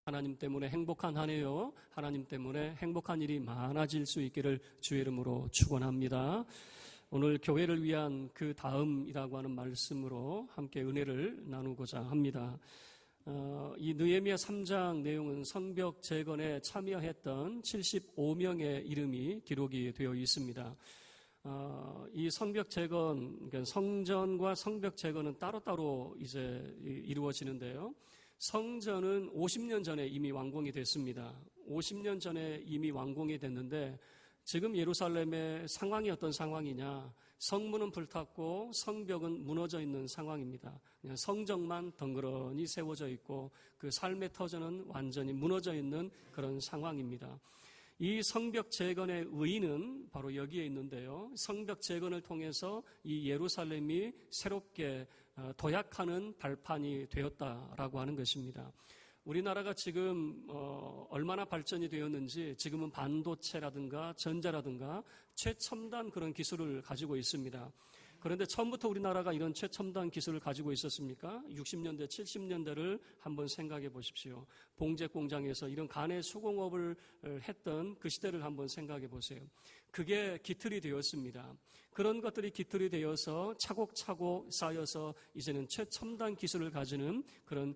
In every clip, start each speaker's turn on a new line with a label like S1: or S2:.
S1: 하나님 때문에 행복한 한 해요. 하나님 때문에 행복한 일이 많아질 수 있기를 주의 이름으로 축원합니다. 오늘 교회를 위한 그 다음이라고 하는 말씀으로 함께 은혜를 나누고자 합니다. 이 느헤미야 3장 내용은 성벽 재건에 참여했던 75명의 이름이 기록이 되어 있습니다. 이 성벽 재건, 그러니까 성전과 성벽 재건은 따로따로 이제 이루어지는데요. 성전은 50년 전에 이미 완공이 됐습니다. 50년 전에 이미 완공이 됐는데 지금 예루살렘의 상황이 어떤 상황이냐? 성문은 불탔고 성벽은 무너져 있는 상황입니다. 그냥 성정만 덩그러니 세워져 있고 그 삶의 터전은 완전히 무너져 있는 그런 상황입니다. 이 성벽 재건의 의의는 바로 여기에 있는데요. 성벽 재건을 통해서 이 예루살렘이 새롭게 도약하는 발판이 되었다라고 하는 것입니다. 우리나라가 지금 얼마나 발전이 되었는지 지금은 반도체라든가 전자라든가 최첨단 그런 기술을 가지고 있습니다. 그런데 처음부터 우리나라가 이런 최첨단 기술을 가지고 있었습니까? 60년대, 70년대를 한번 생각해 보십시오. 봉제 공장에서 이런 간의 수공업을 했던 그 시대를 한번 생각해 보세요. 그게 기틀이 되었습니다. 그런 것들이 기틀이 되어서 차곡차곡 쌓여서 이제는 최첨단 기술을 가지는 그런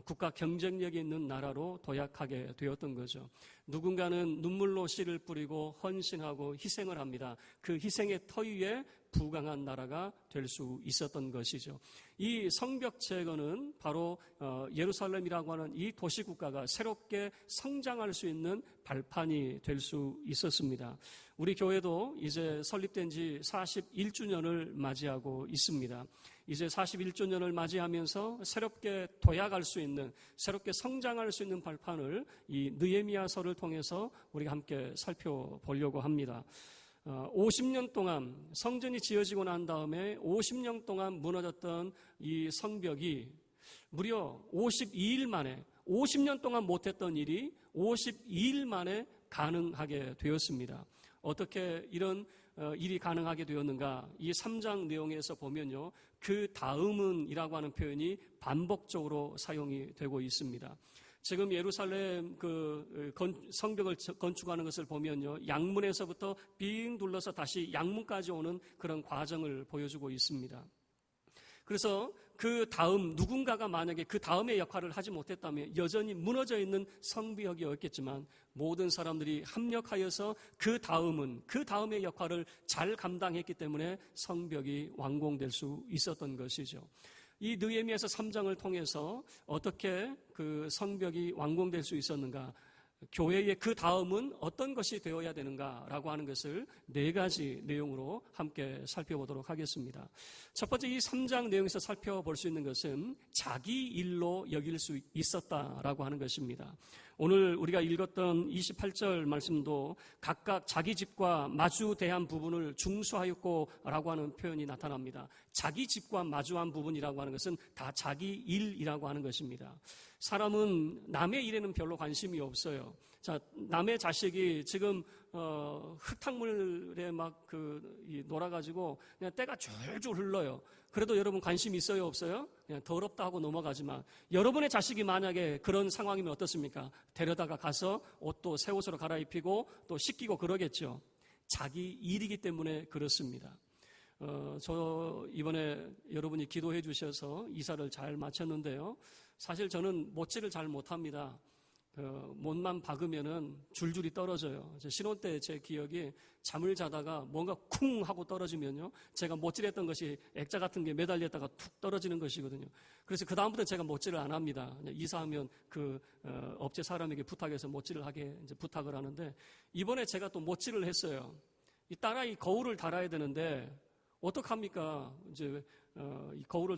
S1: 국가 경쟁력이 있는 나라로 도약하게 되었던 거죠. 누군가는 눈물로 씨를 뿌리고 헌신하고 희생을 합니다. 그 희생의 터 위에 부강한 나라가 될 수 있었던 것이죠. 이 성벽 재건은 바로 예루살렘이라고 하는 이 도시국가가 새롭게 성장할 수 있는 발판이 될 수 있었습니다. 우리 교회도 이제 설립된 지 41주년을 맞이하고 있습니다. 이제 41주년을 맞이하면서 새롭게 도약할 수 있는, 새롭게 성장할 수 있는 발판을 이 느헤미야서를 통해서 우리가 함께 살펴보려고 합니다. 50년 동안 성전이 지어지고 난 다음에 50년 동안 무너졌던 이 성벽이 무려 52일 만에 50년 동안 못했던 일이 52일 만에 가능하게 되었습니다. 어떻게 이런 일이 가능하게 되었는가? 이 3장 내용에서 보면요. 그 다음은 이라고 하는 표현이 반복적으로 사용이 되고 있습니다. 지금 예루살렘 성벽을 건축하는 것을 보면요. 양문에서부터 빙 둘러서 다시 양문까지 오는 그런 과정을 보여주고 있습니다. 그래서 그 다음 누군가가 만약에 그 다음의 역할을 하지 못했다면 여전히 무너져 있는 성벽이었겠지만 모든 사람들이 합력하여서 그 다음의 역할을 잘 감당했기 때문에 성벽이 완공될 수 있었던 것이죠. 이 느헤미야서 3장을 통해서 어떻게 그 성벽이 완공될 수 있었는가, 교회의 그 다음은 어떤 것이 되어야 되는가라고 하는 것을 4가지 내용으로 함께 살펴보도록 하겠습니다. 첫 번째 이 3장 내용에서 살펴볼 수 있는 것은 자기 일로 여길 수 있었다라고 하는 것입니다. 오늘 우리가 읽었던 28절 말씀도 각각 자기 집과 마주대한 부분을 중수하였고라고 하는 표현이 나타납니다. 자기 집과 마주한 부분이라고 하는 것은 다 자기 일이라고 하는 것입니다. 사람은 남의 일에는 별로 관심이 없어요. 자, 남의 자식이 지금 흙탕물에 막 놀아가지고 그냥 때가 줄줄 흘러요. 그래도 여러분 관심 있어요, 없어요? 그냥 더럽다 하고 넘어가지만 여러분의 자식이 만약에 그런 상황이면 어떻습니까? 데려다가 가서 옷도 새 옷으로 갈아입히고 또 씻기고 그러겠죠. 자기 일이기 때문에 그렇습니다. 저 이번에 여러분이 기도해 주셔서 이사를 잘 마쳤는데요. 사실 저는 못질을 잘 못합니다. 못만 박으면은 줄줄이 떨어져요. 신혼 때 제 기억이 잠을 자다가 뭔가 쿵 하고 떨어지면요. 제가 못질했던 것이 액자 같은 게 매달렸다가 툭 떨어지는 것이거든요. 그래서 그 다음부터 제가 못질을 안 합니다. 이사하면 업체 사람에게 부탁해서 못질을 하게 이제 부탁을 하는데 이번에 제가 또 못질을 했어요. 이 딸아이 거울을 달아야 되는데 어떡합니까? 이제 이 거울을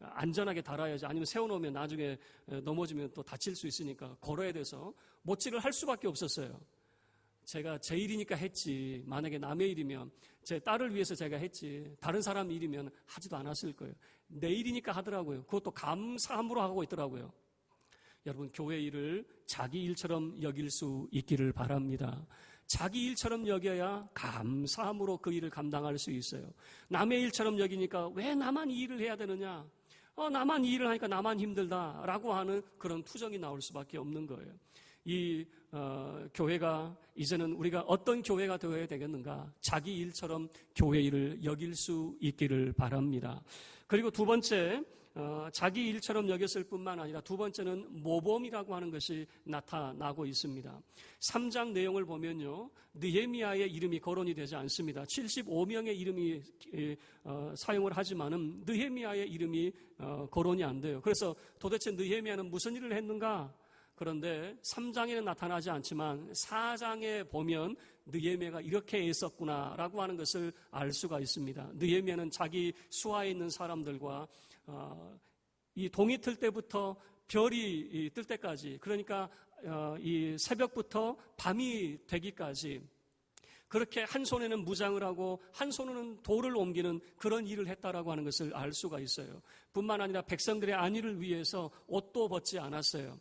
S1: 안전하게 달아야지. 아니면 세워놓으면 나중에 넘어지면 또 다칠 수 있으니까 걸어야 돼서 못질을 할 수밖에 없었어요. 제가 제 일이니까 했지. 만약에 남의 일이면 제 딸을 위해서 제가 했지. 다른 사람 일이면 하지도 않았을 거예요. 내 일이니까 하더라고요. 그것도 감사함으로 하고 있더라고요. 여러분, 교회 일을 자기 일처럼 여길 수 있기를 바랍니다. 자기 일처럼 여겨야 감사함으로 그 일을 감당할 수 있어요. 남의 일처럼 여기니까 왜 나만 이 일을 해야 되느냐? 나만 이 일을 하니까 나만 힘들다라고 하는 그런 투정이 나올 수밖에 없는 거예요. 이 교회가 이제는 우리가 어떤 교회가 되어야 되겠는가? 자기 일처럼 교회 일을 여길 수 있기를 바랍니다. 그리고 두 번째, 자기 일처럼 여겼을 뿐만 아니라 두 번째는 모범이라고 하는 것이 나타나고 있습니다. 3장 내용을 보면요, 느헤미야의 이름이 거론이 되지 않습니다. 75명의 이름이 사용을 하지만은 느헤미야의 이름이 거론이 안 돼요. 그래서 도대체 느헤미야는 무슨 일을 했는가? 그런데 3장에는 나타나지 않지만 4장에 보면 느헤미야가 이렇게 애썼구나라고 하는 것을 알 수가 있습니다. 느헤미야는 자기 수하에 있는 사람들과 이 동이 틀 때부터 별이 뜰 때까지, 그러니까 이 새벽부터 밤이 되기까지 그렇게 한 손에는 무장을 하고 한 손에는 돌을 옮기는 그런 일을 했다라고 하는 것을 알 수가 있어요. 뿐만 아니라 백성들의 안위를 위해서 옷도 벗지 않았어요.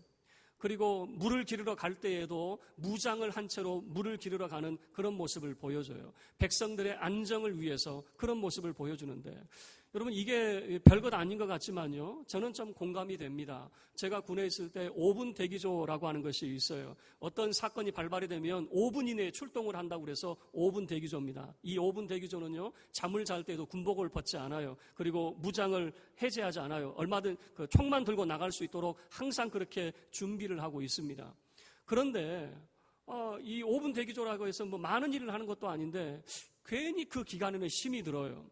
S1: 그리고 물을 기르러 갈 때에도 무장을 한 채로 물을 기르러 가는 그런 모습을 보여줘요. 백성들의 안정을 위해서 그런 모습을 보여주는데, 여러분 이게 별것 아닌 것 같지만요, 저는 좀 공감이 됩니다. 제가 군에 있을 때 5분 대기조라고 하는 것이 있어요. 어떤 사건이 발발이 되면 5분 이내에 출동을 한다고 해서 5분 대기조입니다. 이 5분 대기조는요, 잠을 잘 때도 군복을 벗지 않아요. 그리고 무장을 해제하지 않아요. 얼마든 그 총만 들고 나갈 수 있도록 항상 그렇게 준비를 하고 있습니다. 그런데 이 5분 대기조라고 해서 뭐 많은 일을 하는 것도 아닌데 괜히 그 기간에는 힘이 들어요.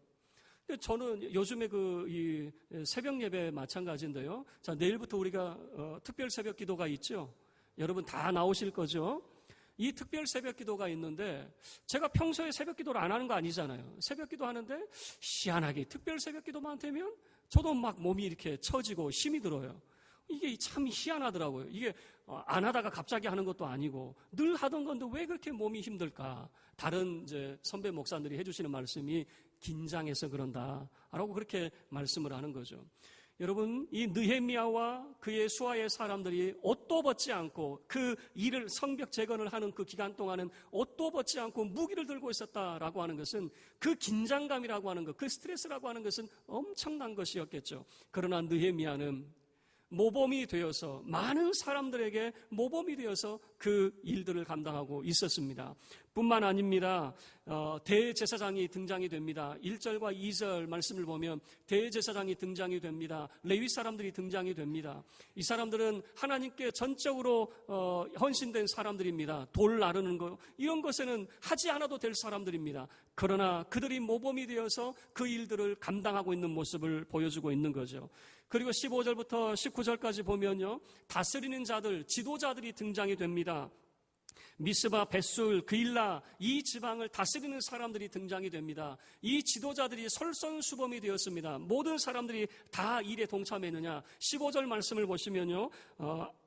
S1: 저는 요즘에 이 새벽 예배 마찬가지인데요. 자, 내일부터 우리가 특별 새벽 기도가 있죠. 여러분 다 나오실 거죠. 이 특별 새벽 기도가 있는데 제가 평소에 새벽 기도를 안 하는 거 아니잖아요. 새벽 기도 하는데 희한하게 특별 새벽 기도만 되면 저도 막 몸이 이렇게 처지고 힘이 들어요. 이게 참 희한하더라고요. 이게 안 하다가 갑자기 하는 것도 아니고 늘 하던 건데 왜 그렇게 몸이 힘들까? 다른 이제 선배 목사들이 해주시는 말씀이 긴장해서 그런다라고 그렇게 말씀을 하는 거죠. 여러분, 이 느헤미야와 그의 수하의 사람들이 옷도 벗지 않고 그 일을 성벽 재건을 하는 그 기간 동안은 옷도 벗지 않고 무기를 들고 있었다라고 하는 것은 그 긴장감이라고 하는 것, 그 스트레스라고 하는 것은 엄청난 것이었겠죠. 그러나 느헤미야는 모범이 되어서 많은 사람들에게 모범이 되어서 그 일들을 감당하고 있었습니다. 뿐만 아닙니다. 대제사장이 등장이 됩니다. 1절과 2절 말씀을 보면 대제사장이 등장이 됩니다. 레위 사람들이 등장이 됩니다. 이 사람들은 하나님께 전적으로 헌신된 사람들입니다. 돌 나르는 것, 이런 것에는 하지 않아도 될 사람들입니다. 그러나 그들이 모범이 되어서 그 일들을 감당하고 있는 모습을 보여주고 있는 거죠. 그리고 15절부터 19절까지 보면요, 다스리는 자들, 지도자들이 등장이 됩니다. 미스바, 벳술, 그일라, 이 지방을 다스리는 사람들이 등장이 됩니다. 이 지도자들이 솔선수범이 되었습니다. 모든 사람들이 다 일에 동참했느냐? 15절 말씀을 보시면요,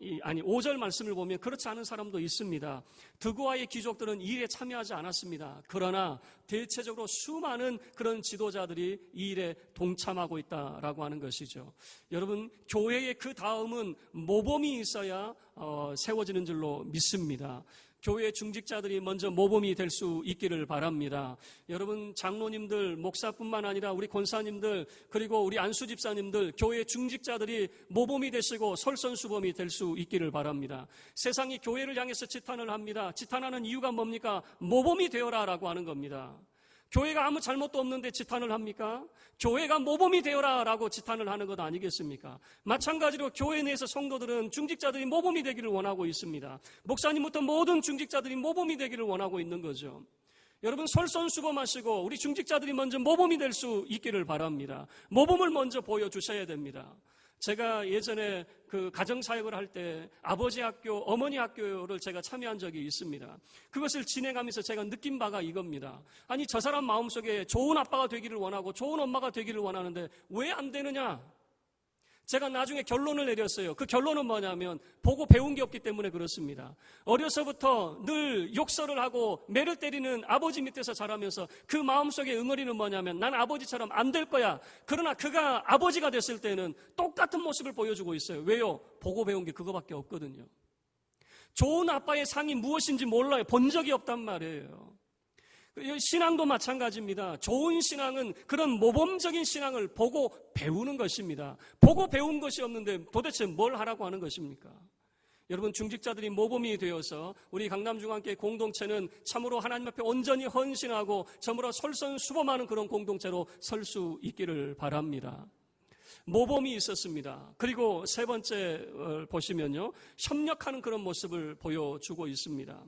S1: 5절 말씀을 보면 그렇지 않은 사람도 있습니다. 드고아의 귀족들은 일에 참여하지 않았습니다. 그러나 대체적으로 수많은 그런 지도자들이 이 일에 동참하고 있다라고 하는 것이죠. 여러분, 교회의 그 다음은 모범이 있어야 세워지는 줄로 믿습니다. 교회 중직자들이 먼저 모범이 될 수 있기를 바랍니다. 여러분, 장로님들, 목사뿐만 아니라 우리 권사님들, 그리고 우리 안수 집사님들, 교회 중직자들이 모범이 되시고 솔선수범이 될 수 있기를 바랍니다. 세상이 교회를 향해서 지탄을 합니다. 지탄하는 이유가 뭡니까? 모범이 되어라라고 하는 겁니다. 교회가 아무 잘못도 없는데 지탄을 합니까? 교회가 모범이 되어라라고 지탄을 하는 것 아니겠습니까? 마찬가지로 교회 내에서 성도들은 중직자들이 모범이 되기를 원하고 있습니다. 목사님부터 모든 중직자들이 모범이 되기를 원하고 있는 거죠. 여러분, 솔선수범하시고 우리 중직자들이 먼저 모범이 될 수 있기를 바랍니다. 모범을 먼저 보여주셔야 됩니다. 제가 예전에 그 가정사역을 할 때 아버지 학교, 어머니 학교를 제가 참여한 적이 있습니다. 그것을 진행하면서 제가 느낀 바가 이겁니다. 아니, 저 사람 마음속에 좋은 아빠가 되기를 원하고 좋은 엄마가 되기를 원하는데 왜 안 되느냐? 제가 나중에 결론을 내렸어요. 그 결론은 뭐냐면 보고 배운 게 없기 때문에 그렇습니다. 어려서부터 늘 욕설을 하고 매를 때리는 아버지 밑에서 자라면서 그 마음속에 응어리는 뭐냐면 난 아버지처럼 안 될 거야. 그러나 그가 아버지가 됐을 때는 똑같은 모습을 보여주고 있어요. 왜요? 보고 배운 게 그거밖에 없거든요. 좋은 아빠의 상이 무엇인지 몰라요. 본 적이 없단 말이에요. 신앙도 마찬가지입니다. 좋은 신앙은 그런 모범적인 신앙을 보고 배우는 것입니다. 보고 배운 것이 없는데 도대체 뭘 하라고 하는 것입니까? 여러분, 중직자들이 모범이 되어서 우리 강남중앙교회 공동체는 참으로 하나님 앞에 온전히 헌신하고 참으로 솔선수범하는 그런 공동체로 설 수 있기를 바랍니다. 모범이 있었습니다. 그리고 세 번째 보시면요, 협력하는 그런 모습을 보여주고 있습니다.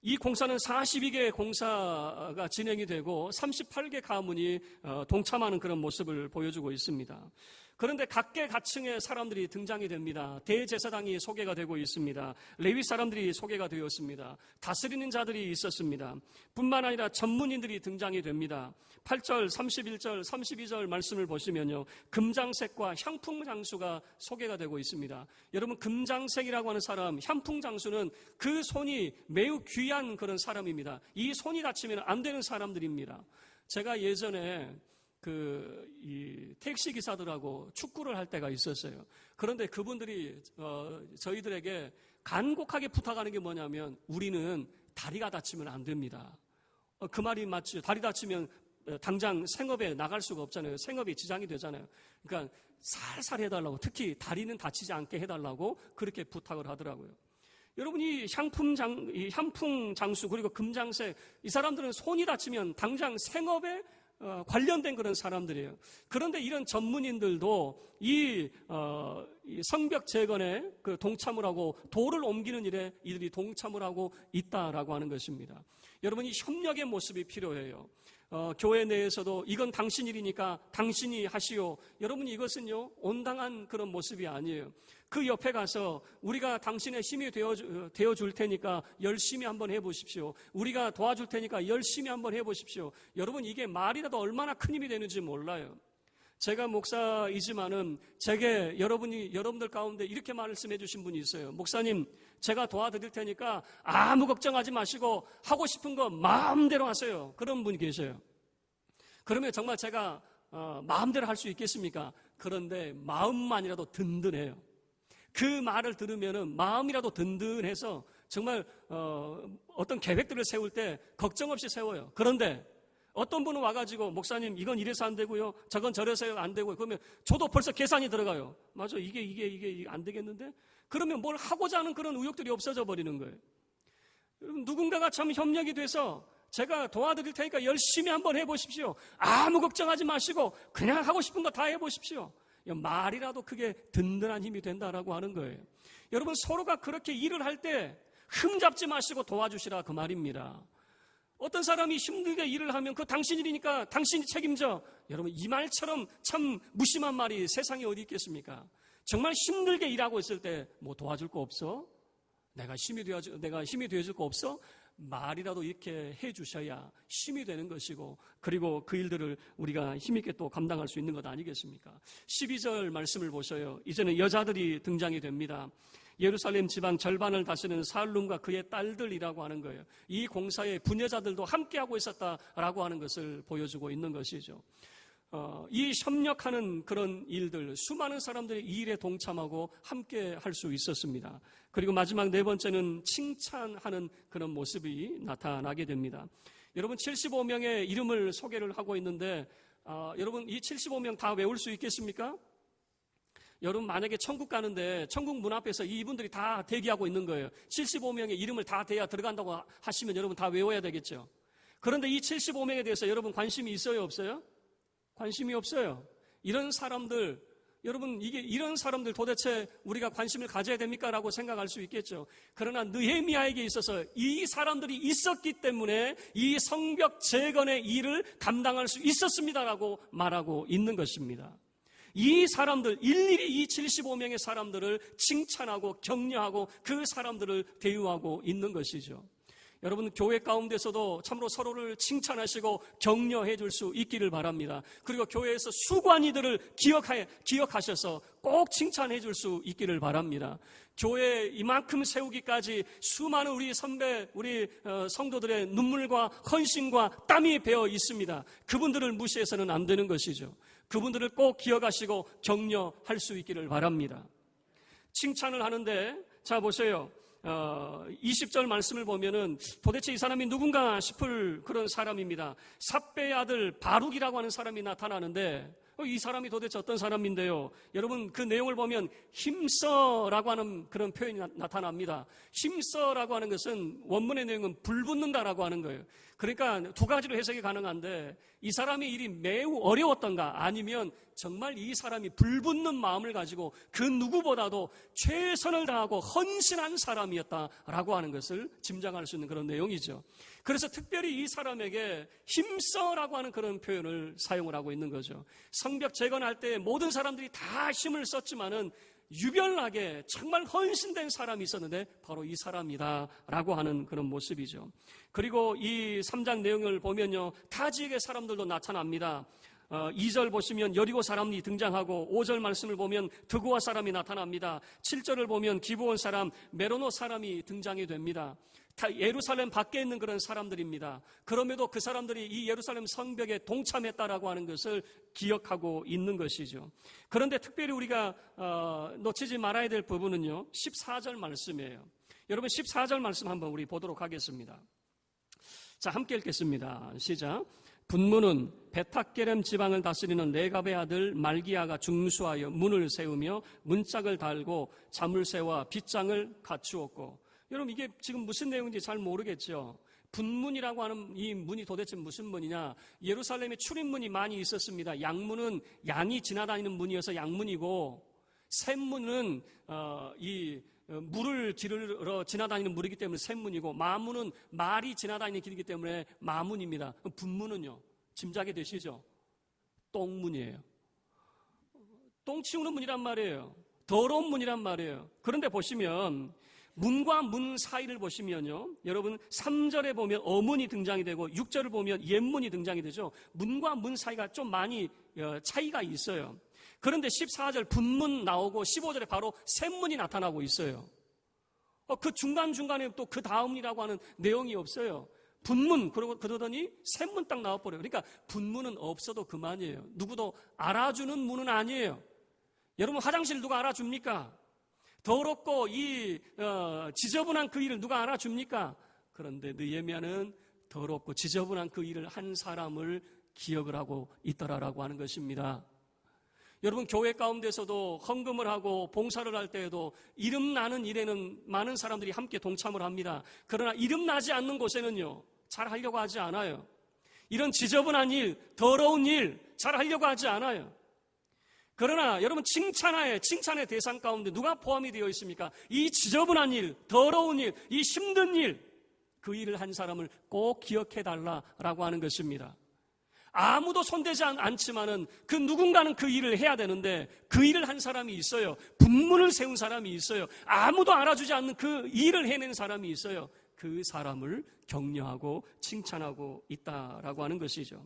S1: 이 공사는 42개 공사가 진행이 되고 38개 가문이 동참하는 그런 모습을 보여주고 있습니다. 그런데 각계각층의 사람들이 등장이 됩니다. 대제사장이 소개가 되고 있습니다. 레위 사람들이 소개가 되었습니다. 다스리는 자들이 있었습니다. 뿐만 아니라 전문인들이 등장이 됩니다. 8절, 31절, 32절 말씀을 보시면요, 금장색과 향풍장수가 소개가 되고 있습니다. 여러분, 금장색이라고 하는 사람, 향풍장수는 그 손이 매우 귀한 그런 사람입니다. 이 손이 다치면 안 되는 사람들입니다. 제가 예전에 이 택시 기사들하고 축구를 할 때가 있었어요. 그런데 그분들이 저희들에게 간곡하게 부탁하는 게 뭐냐면, 우리는 다리가 다치면 안 됩니다. 그 말이 맞죠. 다리 다치면 당장 생업에 나갈 수가 없잖아요. 생업에 지장이 되잖아요. 그러니까 살살 해달라고, 특히 다리는 다치지 않게 해달라고 그렇게 부탁을 하더라고요. 여러분, 이 향풍장수 그리고 금장색, 이 사람들은 손이 다치면 당장 생업에 관련된 그런 사람들이에요. 그런데 이런 전문인들도 이 성벽 재건에 동참을 하고 돌을 옮기는 일에 이들이 동참을 하고 있다라고 하는 것입니다. 여러분, 이 협력의 모습이 필요해요. 교회 내에서도 이건 당신 일이니까 당신이 하시오. 여러분, 이것은요, 온당한 그런 모습이 아니에요. 그 옆에 가서 우리가 당신의 힘이 되어줄 테니까 열심히 한번 해보십시오. 우리가 도와줄 테니까 열심히 한번 해보십시오. 여러분, 이게 말이라도 얼마나 큰 힘이 되는지 몰라요. 제가 목사이지만은 제게 여러분들 가운데 이렇게 말씀해 주신 분이 있어요. 목사님, 제가 도와드릴 테니까 아무 걱정하지 마시고 하고 싶은 거 마음대로 하세요. 그런 분이 계셔요. 그러면 정말 제가 마음대로 할 수 있겠습니까? 그런데 마음만이라도 든든해요. 그 말을 들으면은 마음이라도 든든해서 정말 어떤 계획들을 세울 때 걱정 없이 세워요. 그런데 어떤 분은 와가지고, 목사님, 이건 이래서 안 되고요, 저건 저래서 안 되고요. 그러면 저도 벌써 계산이 들어가요. 맞아, 이게 안 되겠는데? 그러면 뭘 하고자 하는 그런 의욕들이 없어져 버리는 거예요. 여러분, 누군가가 참 협력이 돼서 제가 도와드릴 테니까 열심히 한번 해보십시오. 아무 걱정하지 마시고 그냥 하고 싶은 거 다 해보십시오. 말이라도 그게 든든한 힘이 된다라고 하는 거예요. 여러분, 서로가 그렇게 일을 할 때 흠잡지 마시고 도와주시라, 그 말입니다. 어떤 사람이 힘들게 일을 하면 그 당신 일이니까 당신이 책임져. 여러분, 이 말처럼 참 무심한 말이 세상에 어디 있겠습니까? 정말 힘들게 일하고 있을 때 뭐 도와줄 거 없어? 내가 힘이 되어줄 거 없어? 말이라도 이렇게 해주셔야 힘이 되는 것이고, 그리고 그 일들을 우리가 힘있게 또 감당할 수 있는 것 아니겠습니까? 12절 말씀을 보셔요. 이제는 여자들이 등장이 됩니다. 예루살렘 지방 절반을 다스리는 살룸과 그의 딸들이라고 하는 거예요. 이 공사에 부녀자들도 함께하고 있었다라고 하는 것을 보여주고 있는 것이죠. 이 협력하는 그런 일들, 수많은 사람들이 이 일에 동참하고 함께 할 수 있었습니다. 그리고 마지막 네 번째는 칭찬하는 그런 모습이 나타나게 됩니다. 여러분, 75명의 이름을 소개를 하고 있는데, 여러분, 이 75명 다 외울 수 있겠습니까? 여러분, 만약에 천국 가는데 천국 문 앞에서 이분들이 다 대기하고 있는 거예요. 75명의 이름을 다 대야 들어간다고 하시면 여러분 다 외워야 되겠죠. 그런데 이 75명에 대해서 여러분 관심이 있어요, 없어요? 관심이 없어요. 이런 사람들, 여러분, 이런 사람들 도대체 우리가 관심을 가져야 됩니까? 라고 생각할 수 있겠죠. 그러나 느헤미야에게 있어서 이 사람들이 있었기 때문에 이 성벽 재건의 일을 감당할 수 있었습니다라고 말하고 있는 것입니다. 이 사람들, 일일이 이 75명의 사람들을 칭찬하고 격려하고 그 사람들을 대우하고 있는 것이죠. 여러분, 교회 가운데서도 참으로 서로를 칭찬하시고 격려해 줄 수 있기를 바랍니다. 그리고 교회에서 수관이들을 기억하셔서 꼭 칭찬해 줄 수 있기를 바랍니다. 교회 이만큼 세우기까지 수많은 우리 선배, 우리 성도들의 눈물과 헌신과 땀이 배어 있습니다. 그분들을 무시해서는 안 되는 것이죠. 그분들을 꼭 기억하시고 격려할 수 있기를 바랍니다. 칭찬을 하는데, 자 보세요. 20절 말씀을 보면은 도대체 이 사람이 누군가 싶을 그런 사람입니다. 삽배의 아들 바룩이라고 하는 사람이 나타나는데 이 사람이 도대체 어떤 사람인데요? 여러분 그 내용을 보면 힘써라고 하는 그런 표현이 나타납니다. 힘써라고 하는 것은 원문의 내용은 불붙는다라고 하는 거예요. 그러니까 두 가지로 해석이 가능한데 이 사람의 일이 매우 어려웠던가 아니면 정말 이 사람이 불붙는 마음을 가지고 그 누구보다도 최선을 다하고 헌신한 사람이었다라고 하는 것을 짐작할 수 있는 그런 내용이죠. 그래서 특별히 이 사람에게 힘써라고 하는 그런 표현을 사용을 하고 있는 거죠. 성벽 재건할 때 모든 사람들이 다 힘을 썼지만은 유별나게 정말 헌신된 사람이 있었는데 바로 이 사람이다라고 하는 그런 모습이죠. 그리고 이 3장 내용을 보면요, 타 지역의 사람들도 나타납니다. 2절 보시면 여리고 사람이 등장하고 5절 말씀을 보면 드고아 사람이 나타납니다. 7절을 보면 기브온 사람, 메로노 사람이 등장이 됩니다. 다 예루살렘 밖에 있는 그런 사람들입니다. 그럼에도 그 사람들이 이 예루살렘 성벽에 동참했다라고 하는 것을 기억하고 있는 것이죠. 그런데 특별히 우리가 놓치지 말아야 될 부분은요, 14절 말씀이에요. 여러분 14절 말씀 한번 우리 보도록 하겠습니다. 자, 함께 읽겠습니다. 시작. 분문은 베타게렘 지방을 다스리는 레갑의 아들 말기야가 중수하여 문을 세우며 문짝을 달고 자물쇠와 빗장을 갖추었고. 여러분 이게 지금 무슨 내용인지 잘 모르겠죠. 분문이라고 하는 이 문이 도대체 무슨 문이냐? 예루살렘에 출입문이 많이 있었습니다. 양문은 양이 지나다니는 문이어서 양문이고, 샘문은 물을 기르러 지나다니는 물이기 때문에 샘문이고, 마문은 말이 지나다니는 길이기 때문에 마문입니다. 분문은요, 짐작이 되시죠? 똥문이에요. 똥 치우는 문이란 말이에요. 더러운 문이란 말이에요. 그런데 보시면 문과 문 사이를 보시면요, 여러분 3절에 보면 어문이 등장이 되고 6절을 보면 옛문이 등장이 되죠. 문과 문 사이가 좀 많이 차이가 있어요. 그런데 14절 분문 나오고 15절에 바로 샘문이 나타나고 있어요. 그 중간중간에 또 그 다음이라고 하는 내용이 없어요. 분문, 그러더니 샘문 딱 나와버려요. 그러니까 분문은 없어도 그만이에요. 누구도 알아주는 문은 아니에요. 여러분 화장실 누가 알아줍니까? 더럽고 지저분한 그 일을 누가 알아줍니까? 그런데 느헤미야는 더럽고 지저분한 그 일을 한 사람을 기억을 하고 있더라라고 하는 것입니다. 여러분 교회 가운데서도 헌금을 하고 봉사를 할 때에도 이름 나는 일에는 많은 사람들이 함께 동참을 합니다. 그러나 이름 나지 않는 곳에는요, 잘 하려고 하지 않아요. 이런 지저분한 일, 더러운 일 잘 하려고 하지 않아요. 그러나 여러분 칭찬의 대상 가운데 누가 포함이 되어 있습니까? 이 지저분한 일, 더러운 일, 이 힘든 일, 그 일을 한 사람을 꼭 기억해달라라고 하는 것입니다. 아무도 손대지 않지만은 그 누군가는 그 일을 해야 되는데 그 일을 한 사람이 있어요. 분문을 세운 사람이 있어요. 아무도 알아주지 않는 그 일을 해낸 사람이 있어요. 그 사람을 격려하고 칭찬하고 있다라고 하는 것이죠.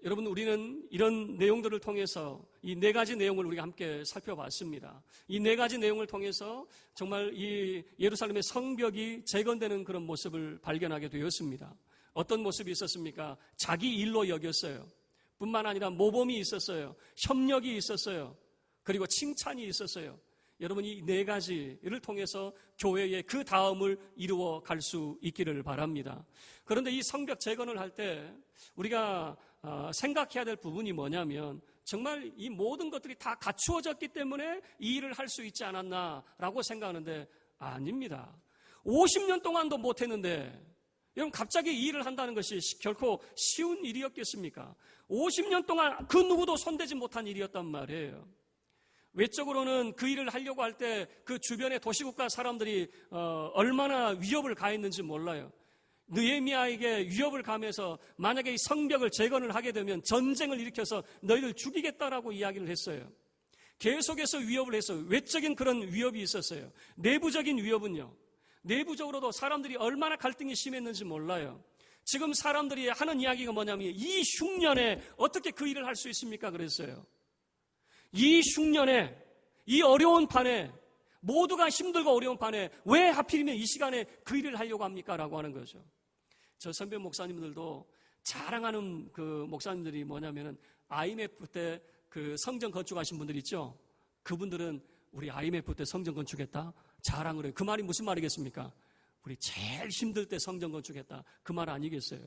S1: 여러분 우리는 이런 내용들을 통해서 이 네 가지 내용을 우리가 함께 살펴봤습니다. 이 네 가지 내용을 통해서 정말 이 예루살렘의 성벽이 재건되는 그런 모습을 발견하게 되었습니다. 어떤 모습이 있었습니까? 자기 일로 여겼어요. 뿐만 아니라 모범이 있었어요. 협력이 있었어요. 그리고 칭찬이 있었어요. 여러분 이 네 가지를 통해서 교회의 그 다음을 이루어 갈 수 있기를 바랍니다. 그런데 이 성벽 재건을 할 때 우리가 생각해야 될 부분이 뭐냐면 정말 이 모든 것들이 다 갖추어졌기 때문에 이 일을 할 수 있지 않았나라고 생각하는데 아닙니다. 50년 동안도 못했는데 여러분 갑자기 이 일을 한다는 것이 결코 쉬운 일이었겠습니까? 50년 동안 그 누구도 손대지 못한 일이었단 말이에요. 외적으로는 그 일을 하려고 할 때 그 주변의 도시국가 사람들이 얼마나 위협을 가했는지 몰라요. 느헤미야에게 위협을 가면서 만약에 이 성벽을 재건을 하게 되면 전쟁을 일으켜서 너희를 죽이겠다라고 이야기를 했어요. 계속해서 위협을 했어요. 외적인 그런 위협이 있었어요. 내부적인 위협은요, 내부적으로도 사람들이 얼마나 갈등이 심했는지 몰라요. 지금 사람들이 하는 이야기가 뭐냐면 이 흉년에 어떻게 그 일을 할 수 있습니까? 그랬어요. 이 흉년에, 이 어려운 판에, 모두가 힘들고 어려운 판에 왜 하필이면 이 시간에 그 일을 하려고 합니까? 라고 하는 거죠. 저 선배 목사님들도 자랑하는 그 목사님들이 뭐냐면은 IMF 때 그 성전 건축하신 분들 있죠? 그분들은 우리 IMF 때 성전 건축했다? 자랑을 해요. 그 말이 무슨 말이겠습니까? 우리 제일 힘들 때 성전 건축했다. 그 말 아니겠어요?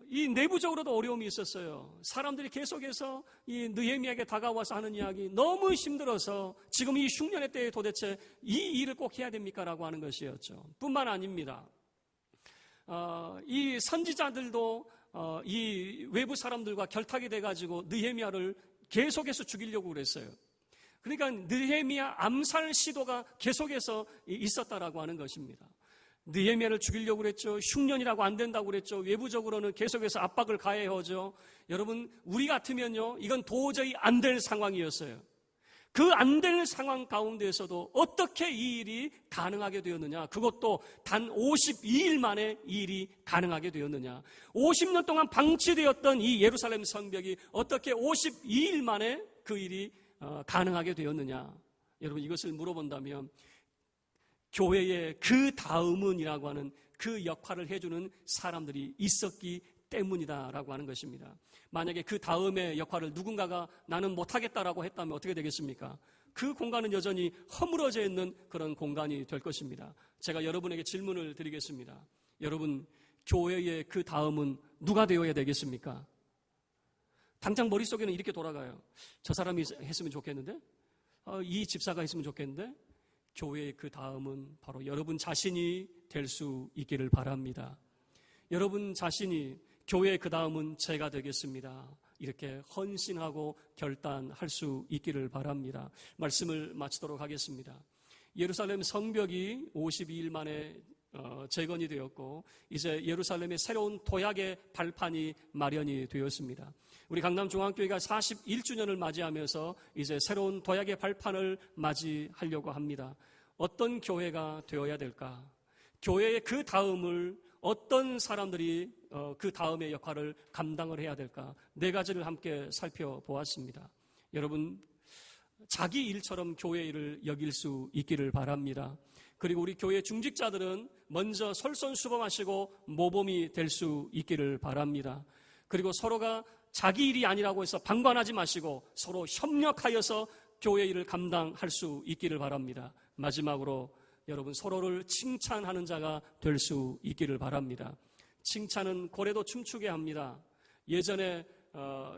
S1: 이 내부적으로도 어려움이 있었어요. 사람들이 계속해서 이 느헤미야에게 다가와서 하는 이야기, 너무 힘들어서 지금 이 흉년의 때에 도대체 이 일을 꼭 해야 됩니까? 라고 하는 것이었죠. 뿐만 아닙니다. 이 선지자들도 이 외부 사람들과 결탁이 돼가지고 느헤미야를 계속해서 죽이려고 그랬어요. 그러니까 느헤미야 암살 시도가 계속해서 있었다라고 하는 것입니다. 느헤미야를 죽이려고 그랬죠. 흉년이라고 안 된다고 그랬죠. 외부적으로는 계속해서 압박을 가해오죠. 여러분, 우리 같으면요, 이건 도저히 안 될 상황이었어요. 그 안 될 상황 가운데에서도 어떻게 이 일이 가능하게 되었느냐? 그것도 단 52일 만에 이 일이 가능하게 되었느냐? 50년 동안 방치되었던 이 예루살렘 성벽이 어떻게 52일 만에 그 일이 가능하게 되었느냐? 여러분, 이것을 물어본다면 교회의 그 다음은이라고 하는 그 역할을 해주는 사람들이 있었기 때문이다라고 하는 것입니다. 만약에 그 다음의 역할을 누군가가 나는 못하겠다라고 했다면 어떻게 되겠습니까? 그 공간은 여전히 허물어져 있는 그런 공간이 될 것입니다. 제가 여러분에게 질문을 드리겠습니다. 여러분, 교회의 그 다음은 누가 되어야 되겠습니까? 당장 머릿속에는 이렇게 돌아가요. 저 사람이 했으면 좋겠는데? 이 집사가 했으면 좋겠는데? 교회의 그 다음은 바로 여러분 자신이 될 수 있기를 바랍니다. 여러분 자신이 교회의 그 다음은 제가 되겠습니다. 이렇게 헌신하고 결단할 수 있기를 바랍니다. 말씀을 마치도록 하겠습니다. 예루살렘 성벽이 52일 만에 재건이 되었고 이제 예루살렘의 새로운 도약의 발판이 마련이 되었습니다. 우리 강남중앙교회가 41주년을 맞이하면서 이제 새로운 도약의 발판을 맞이하려고 합니다. 어떤 교회가 되어야 될까? 교회의 그 다음을 어떤 사람들이 그 다음의 역할을 감당을 해야 될까? 4가지를 함께 살펴보았습니다. 여러분, 자기 일처럼 교회 일을 여길 수 있기를 바랍니다. 그리고 우리 교회 중직자들은 먼저 솔선수범하시고 모범이 될 수 있기를 바랍니다. 그리고 서로가 자기 일이 아니라고 해서 방관하지 마시고 서로 협력하여서 교회 일을 감당할 수 있기를 바랍니다. 마지막으로 여러분, 서로를 칭찬하는 자가 될 수 있기를 바랍니다. 칭찬은 고래도 춤추게 합니다. 예전에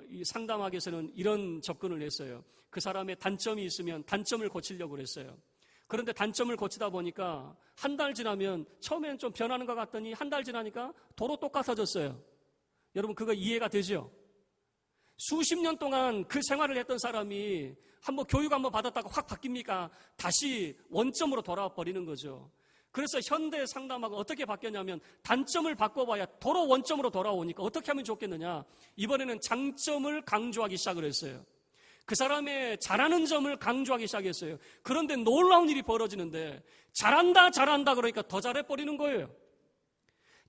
S1: 이 상담학에서는 이런 접근을 했어요. 그 사람의 단점이 있으면 단점을 고치려고 그랬어요. 그런데 단점을 고치다 보니까 한 달 지나면 처음엔 좀 변하는 것 같더니 한 달 지나니까 도로 똑같아졌어요. 여러분, 그거 이해가 되죠? 수십 년 동안 그 생활을 했던 사람이 한번 교육 한번 받았다가 확 바뀝니까? 다시 원점으로 돌아와 버리는 거죠. 그래서 현대 상담학은 어떻게 바뀌었냐면 단점을 바꿔봐야 도로 원점으로 돌아오니까 어떻게 하면 좋겠느냐? 이번에는 장점을 강조하기 시작을 했어요. 그 사람의 잘하는 점을 강조하기 시작했어요. 그런데 놀라운 일이 벌어지는데 잘한다 그러니까 더 잘해버리는 거예요.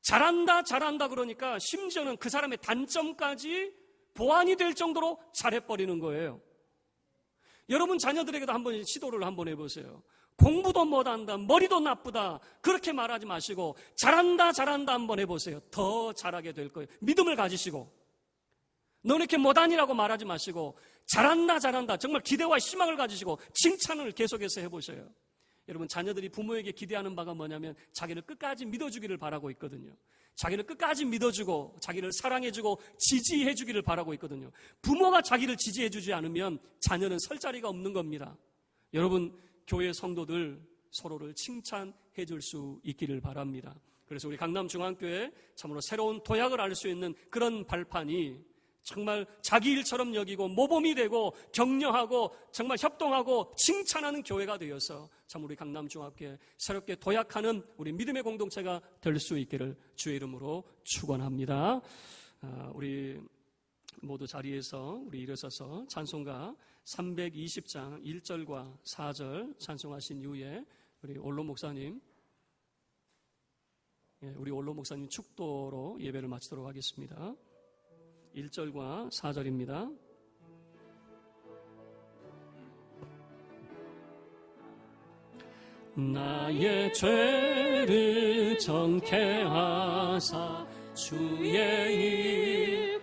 S1: 잘한다 그러니까 심지어는 그 사람의 단점까지 보완이 될 정도로 잘해버리는 거예요. 여러분 자녀들에게도 한번 시도를 한번 해보세요. 공부도 못한다, 머리도 나쁘다 그렇게 말하지 마시고 잘한다 한번 해보세요. 더 잘하게 될 거예요. 믿음을 가지시고 너는 이렇게 못하니라고 말하지 마시고 잘한다 정말 기대와 희망을 가지시고 칭찬을 계속해서 해보셔요. 여러분, 자녀들이 부모에게 기대하는 바가 뭐냐면 자기를 끝까지 믿어주기를 바라고 있거든요. 자기를 끝까지 믿어주고 자기를 사랑해주고 지지해주기를 바라고 있거든요. 부모가 자기를 지지해주지 않으면 자녀는 설 자리가 없는 겁니다. 여러분, 교회 성도들 서로를 칭찬해줄 수 있기를 바랍니다. 그래서 우리 강남중앙교회 참으로 새로운 도약을 알 수 있는 그런 발판이 정말 자기 일처럼 여기고 모범이 되고 격려하고 정말 협동하고 칭찬하는 교회가 되어서 참 우리 강남중학교에 새롭게 도약하는 우리 믿음의 공동체가 될 수 있기를 주의 이름으로 축원합니다. 우리 모두 자리에서 우리 일어서서 찬송가 320장 1절과 4절 찬송하신 이후에 우리 올로 목사님 축도로 예배를 마치도록 하겠습니다. 1절과 4절입니다. 나의 죄를 정케 하사 주의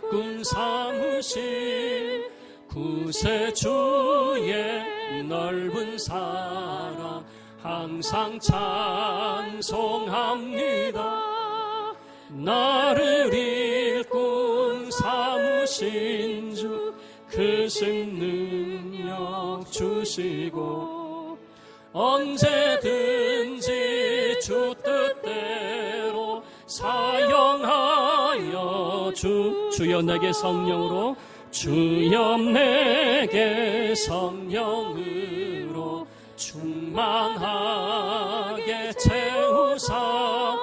S1: 일꾼 삼으신 구세주의 넓은 사랑 항상 찬송합니다. 나를 일꾼 삼으신 주 크신 능력 주시고 언제든지 주 뜻대로 사용하여 주여 내게 성령으로 주여 내게 성령으로 충만하게 채우사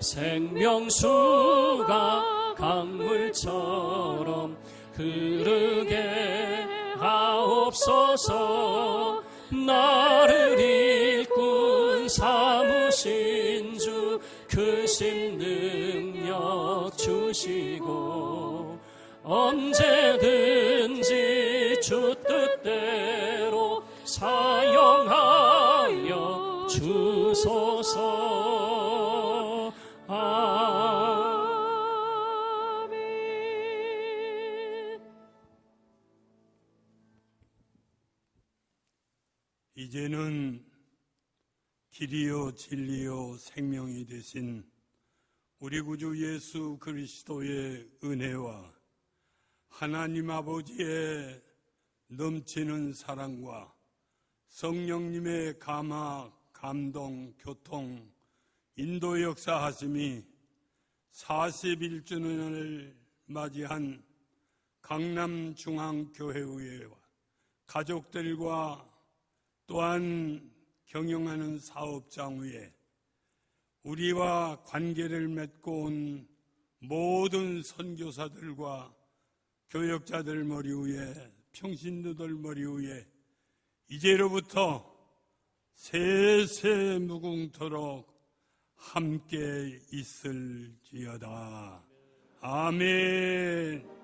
S1: 생명수가 강물처럼 흐르게 하옵소서. 나를 일꾼 삼으신 주 크신 능력 주시고 언제든지 주 뜻대로 사용하여 주소서. 아멘.
S2: 이제는 길이요 진리요 생명이 되신 우리 구주 예수 그리스도의 은혜와 하나님 아버지의 넘치는 사랑과 성령님의 감화, 감동, 교통, 인도 역사하심이 41주년을 맞이한 강남중앙교회의회와 가족들과 또한 경영하는 사업장 위에 우리와 관계를 맺고 온 모든 선교사들과 교역자들 머리 위에 평신도들 머리 위에 이제로부터 세세 무궁토록 함께 있을지어다. 아멘.